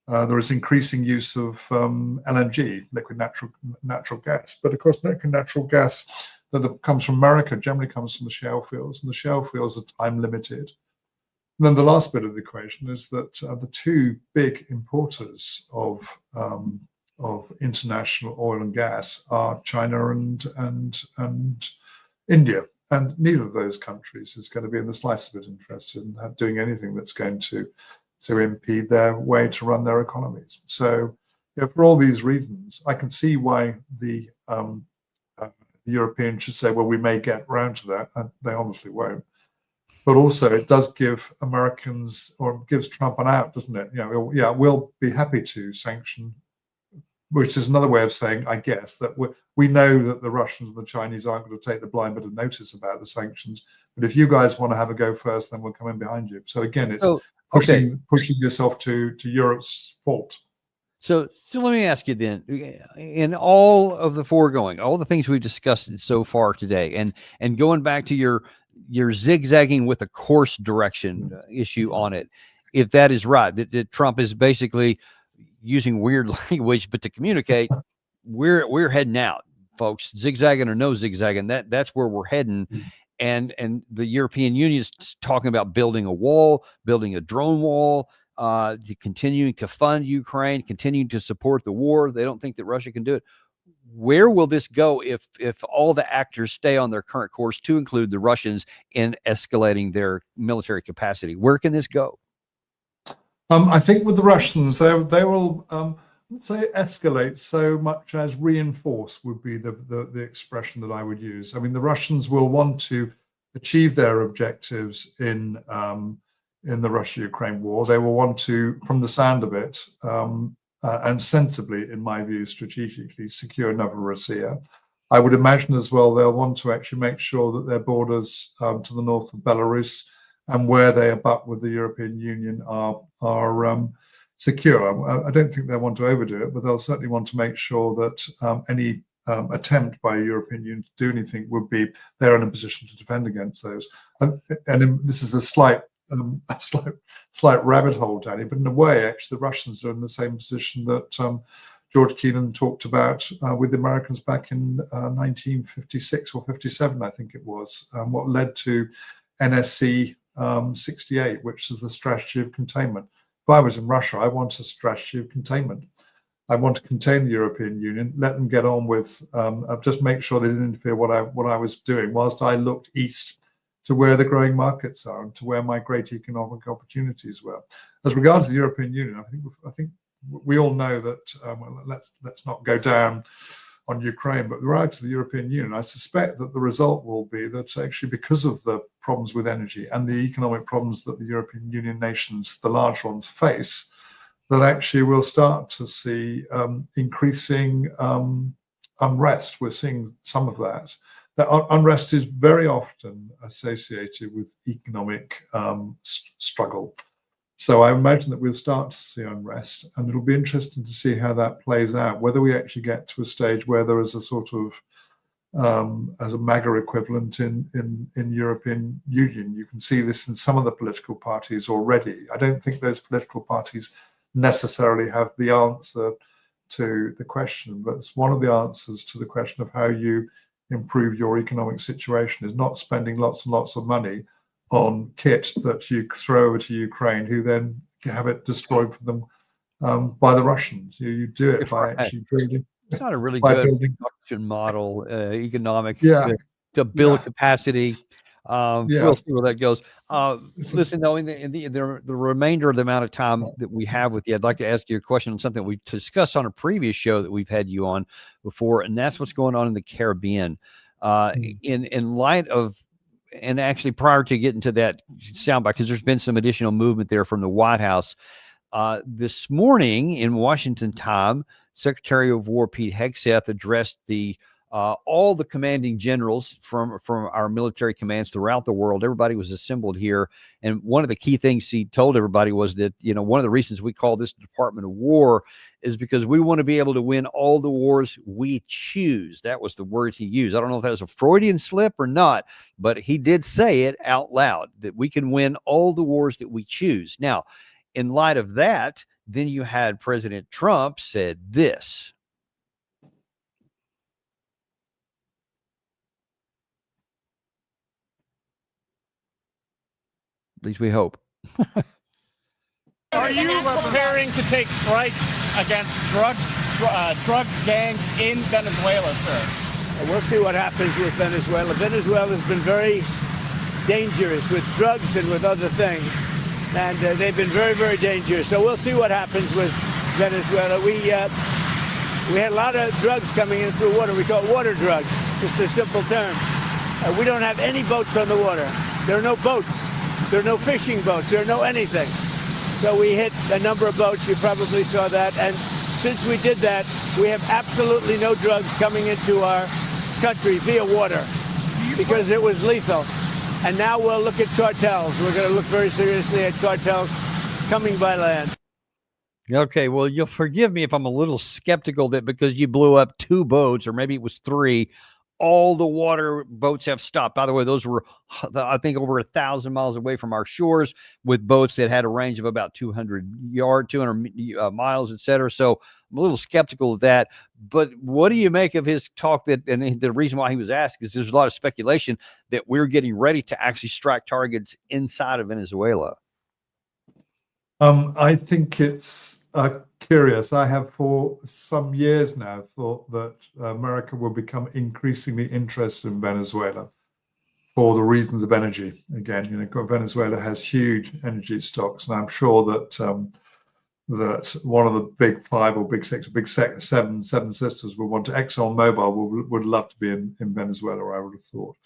there is increasing use of LNG, liquid natural gas. But of course, liquid natural gas that comes from America generally comes from the shale fields, and the shale fields are time limited. And then the last bit of the equation is that the 2 big importers of international oil and gas are China and India, and neither of those countries is going to be in the slightest bit interested in doing anything that's going to impede their way to run their economies. So, for all these reasons, I can see why the Europeans should say, well, we may get round to that, and they honestly won't. But also, it does give Americans, or gives Trump an out, doesn't it? We'll be happy to sanction, which is another way of saying, I guess, that we know that the Russians and the Chinese aren't going to take the blind bit of notice about the sanctions. But if you guys want to have a go first, then we'll come in behind you. So again, it's pushing this off to Europe's fault. So let me ask you then, in all of the foregoing, all the things we've discussed so far today, and going back to your zigzagging with a course direction issue on it, if that is right, that Trump is basically using weird language, but to communicate, we're heading out, folks, zigzagging or no zigzagging, that's where we're heading. And the European Union is talking about building a wall, building a drone wall, continuing to fund Ukraine, continuing to support the war. They don't think that Russia can do it. Where will this go if all the actors stay on their current course, to include the Russians, in escalating their military capacity? Where can this go? I think with the Russians, they will say escalate so much as reinforce would be the expression that I would use. I mean, the Russians will want to achieve their objectives in the Russia-Ukraine war. They will want to, from the sound of it, and sensibly, in my view, strategically secure Novorossiya. I would imagine as well they'll want to actually make sure that their borders to the north of Belarus and where they abut with the European Union are secure. I don't think they want to overdo it, but they'll certainly want to make sure that any attempt by a European Union to do anything would be they're in a position to defend against those. And this is a slight a slight rabbit hole, Danny. But in a way, actually, the Russians are in the same position that George Kennan talked about with the Americans back in 1956 or 57, I think it was, what led to NSC 68, which is the strategy of containment. If I was in Russia, I want a strategy of containment. I want to contain the European Union, let them get on with, just make sure they didn't interfere what I was doing, whilst I looked east to where the growing markets are and to where my great economic opportunities were. As regards the European Union, I think we all know that. Well, let's not go down on Ukraine, but with regards to the European Union, I suspect that the result will be that actually, because of the problems with energy and the economic problems that the European Union nations, the large ones, face, that actually we'll start to see increasing unrest. We're seeing some of that. That unrest is very often associated with economic struggle. So I imagine that we'll start to see unrest, and it'll be interesting to see how that plays out, whether we actually get to a stage where there is a sort of, as a MAGA equivalent in European Union. You can see this in some of the political parties already. I don't think those political parties necessarily have the answer to the question, but it's one of the answers to the question of how you improve your economic situation is not spending lots and lots of money on kit that you throw over to Ukraine, who then have it destroyed for them by the Russians. You do it by actually building. It's not a really good production model, economic to build capacity. We'll see where that goes. Listen, though, in the remainder of the amount of time that we have with you, I'd like to ask you a question on something we discussed on a previous show that we've had you on before, and that's what's going on in the Caribbean. In light of, and actually prior to getting to that soundbite, because there's been some additional movement there from the White House. This morning in Washington time, Secretary of War Pete Hegseth addressed all the commanding generals from our military commands throughout the world. Everybody was assembled here. And one of the key things he told everybody was that, one of the reasons we call this Department of War is because we want to be able to win all the wars we choose. That was the word he used. I don't know if that was a Freudian slip or not, but he did say it out loud, that we can win all the wars that we choose. Now, in light of that, then you had President Trump said this. At least we hope. Are you preparing to take strikes against drug gangs in Venezuela, sir? We'll see what happens with Venezuela. Venezuela has been very dangerous with drugs and with other things. And they've been very, very dangerous. So we'll see what happens with Venezuela. We had a lot of drugs coming in through water. We call it water drugs, just a simple term. We don't have any boats on the water. There are no boats. There are no fishing boats. There are no anything. So we hit a number of boats. You probably saw that. And since we did that, we have absolutely no drugs coming into our country via water because it was lethal. And now we'll look at cartels. We're going to look very seriously at cartels coming by land. Okay, well, you'll forgive me if I'm a little skeptical that because you blew up 2 boats, or maybe it was 3, all the water boats have stopped. By the way, those were, I think, over 1,000 miles away from our shores, with boats that had a range of about 200 miles, et cetera. So I'm a little skeptical of that. But what do you make of his talk that, and the reason why he was asked is there's a lot of speculation that we're getting ready to actually strike targets inside of Venezuela? I think it's curious. I have for some years now thought that America will become increasingly interested in Venezuela for the reasons of energy. Again, Venezuela has huge energy stocks, and I'm sure that that one of the big 5 or big 6 or big 7 sisters will want to. ExxonMobil would love to be in Venezuela, I would have thought.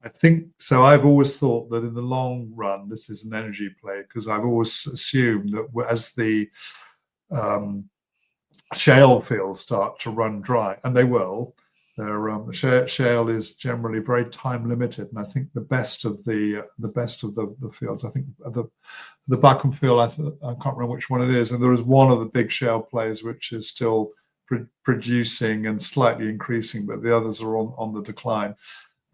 I think so. I've always thought that in the long run, this is an energy play, because I've always assumed that as the shale fields start to run dry, and they will, shale is generally very time limited, and I think the best of the fields, I think the Bakken field, I can't remember which one it is, and there is one of the big shale plays which is still producing and slightly increasing, but the others are on the decline.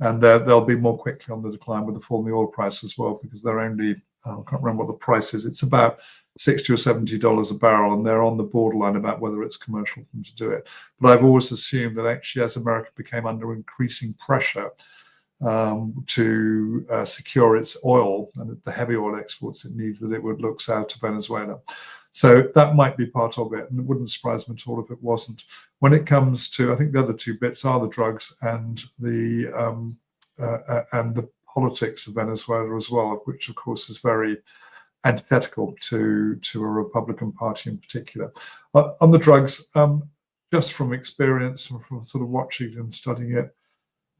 And they'll be more quickly on the decline with the fall in the oil price as well, because they're only I can't remember what the price is. It's about $60 or $70 a barrel, and they're on the borderline about whether it's commercial for them to do it. But I've always assumed that actually, as America became under increasing pressure to secure its oil and the heavy oil exports it needs, that it would look south to Venezuela. So that might be part of it, and it wouldn't surprise me at all if it wasn't. When it comes to, I think the other two bits are the drugs and the politics of Venezuela as well, which of course is very antithetical to a Republican Party in particular. On the drugs, just from experience and from sort of watching and studying it,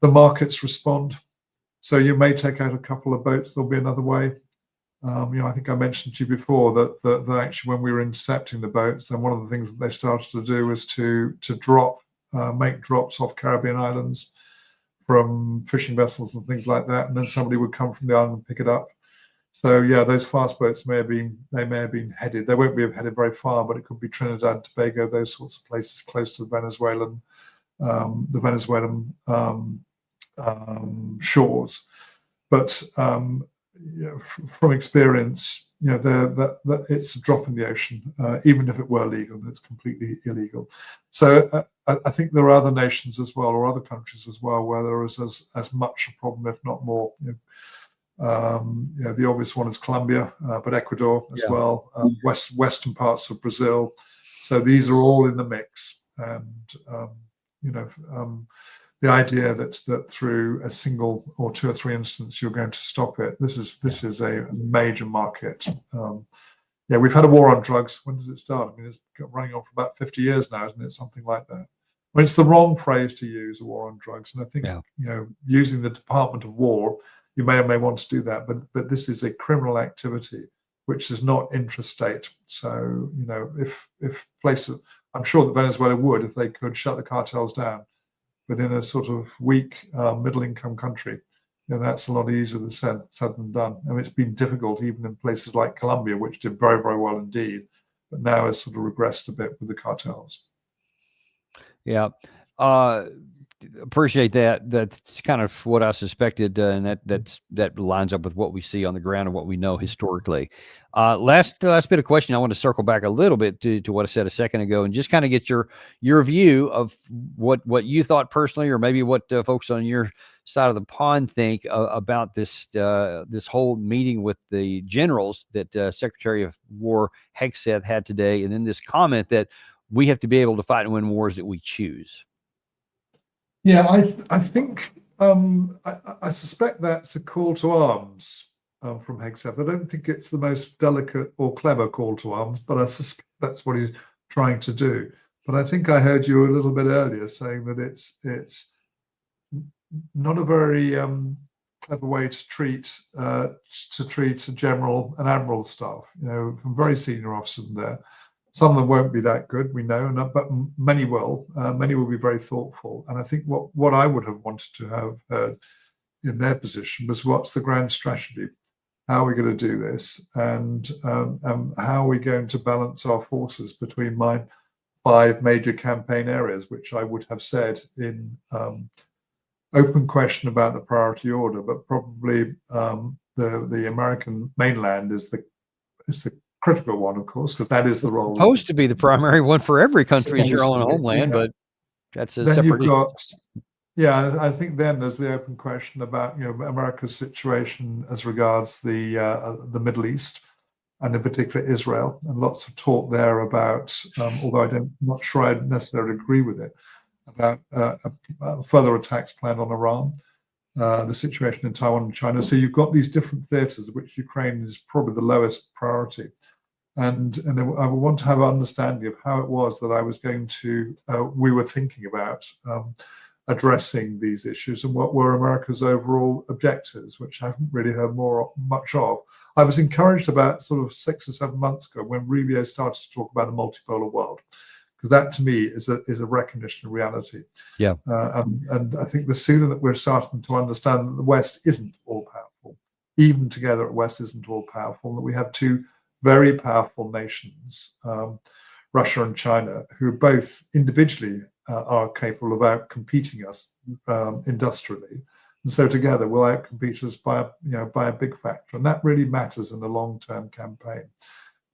the markets respond. So you may take out a couple of boats, there'll be another way. I think I mentioned to you before that actually when we were intercepting the boats, then one of the things that they started to do was to make drops off Caribbean islands from fishing vessels and things like that, and then somebody would come from the island and pick it up. So yeah, those fast boats may have been headed. They won't be headed very far, but it could be Trinidad and Tobago, those sorts of places close to the Venezuelan shores. But from experience, that it's a drop in the ocean, even if it were legal. It's completely illegal. So I think there are other nations as well, or other countries as well, where there is as much a problem, if not more. The obvious one is Colombia, but Ecuador as well, western parts of Brazil. So these are all in the mix, and the idea that through a single or two or three incidents you're going to stop it. This is a major market. We've had a war on drugs. When does it start? I mean, it's running on for about 50 years now, isn't it? Something like that. Well, it's the wrong phrase to use, a war on drugs. And I think using the Department of War, you may or may want to do that, but this is a criminal activity which is not intrastate. So if places, I'm sure that Venezuela would, if they could, shut the cartels down. But in a sort of weak, middle-income country, that's a lot easier said than done. I mean, it's been difficult even in places like Colombia, which did very, very well indeed, but now has sort of regressed a bit with the cartels. Yeah. Appreciate that. That's kind of what I suspected, and that lines up with what we see on the ground and what we know historically. Last bit of question. I want to circle back a little bit to what I said a second ago, and just kind of get your view of what you thought personally, or maybe what folks on your side of the pond think about this whole meeting with the generals that Secretary of War Hegseth had today, and then this comment that we have to be able to fight and win wars that we choose. Yeah, I think I suspect that's a call to arms from Hegseth. I don't think it's the most delicate or clever call to arms, but I suspect that's what he's trying to do. But I think I heard you a little bit earlier saying that it's not a very clever way to treat a general and admiral staff. From very senior officers in there. Some of them won't be that good, we know, but many will. Many will be very thoughtful. And I think what I would have wanted to have heard in their position was, what's the grand strategy? How are we going to do this? And how are we going to balance our forces between my 5 major campaign areas, which I would have said in open question about the priority order, but probably the American mainland is the critical one, of course, because that is the role. Supposed to be the primary one for every country in your own homeland, but that's a separate issue. Yeah, I think then there's the open question about America's situation as regards the Middle East, and in particular Israel, and lots of talk there about, although I'm not sure I necessarily agree with it, about further attacks planned on Iran. The situation in Taiwan and China. So you've got these different theatres, of which Ukraine is probably the lowest priority. And I want to have an understanding of how it was that I was going to, we were thinking about addressing these issues, and what were America's overall objectives, which I haven't really heard much of. I was encouraged about sort of 6 or 7 months ago when Rubio started to talk about a multipolar world, because that to me is a recognition of reality. Yeah. And I think the sooner that we're starting to understand that the West isn't all powerful, even together at West isn't all powerful, that we have 2 very powerful nations, Russia and China, who both individually are capable of out-competing us industrially, And so together we'll outcompete us by a big factor. And that really matters in the long-term campaign.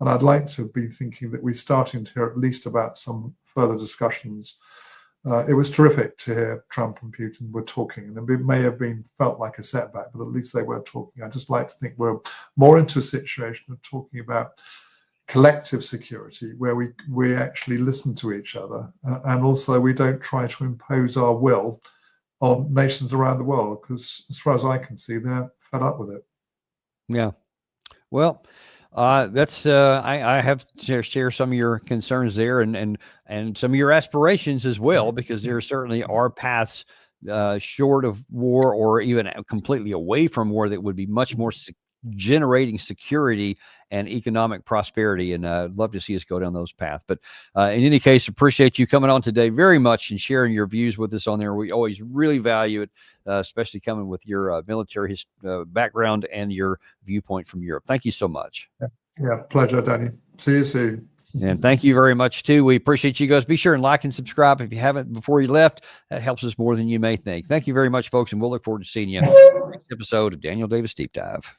And I'd like to be thinking that we're starting to hear at least about some further discussions. It was terrific to hear Trump and Putin were talking, and it may have felt like a setback, but at least they were talking. I just like to think we're more into a situation of talking about collective security, where we actually listen to each other, and also we don't try to impose our will on nations around the world, because as far as I can see, they're fed up with it. Yeah. Well, that's I have to share some of your concerns there, and some of your aspirations as well, because there certainly are paths short of war or even completely away from war that would be much more generating security and economic prosperity. And I'd love to see us go down those paths. But in any case, appreciate you coming on today very much and sharing your views with us on there. We always really value it, especially coming with your military background and your viewpoint from Europe. Thank you so much. Yeah, pleasure, Danny. See you soon. And thank you very much, too. We appreciate you guys. Be sure and like and subscribe if you haven't before you left. That helps us more than you may think. Thank you very much, folks, and we'll look forward to seeing you in the next episode of Daniel Davis Deep Dive.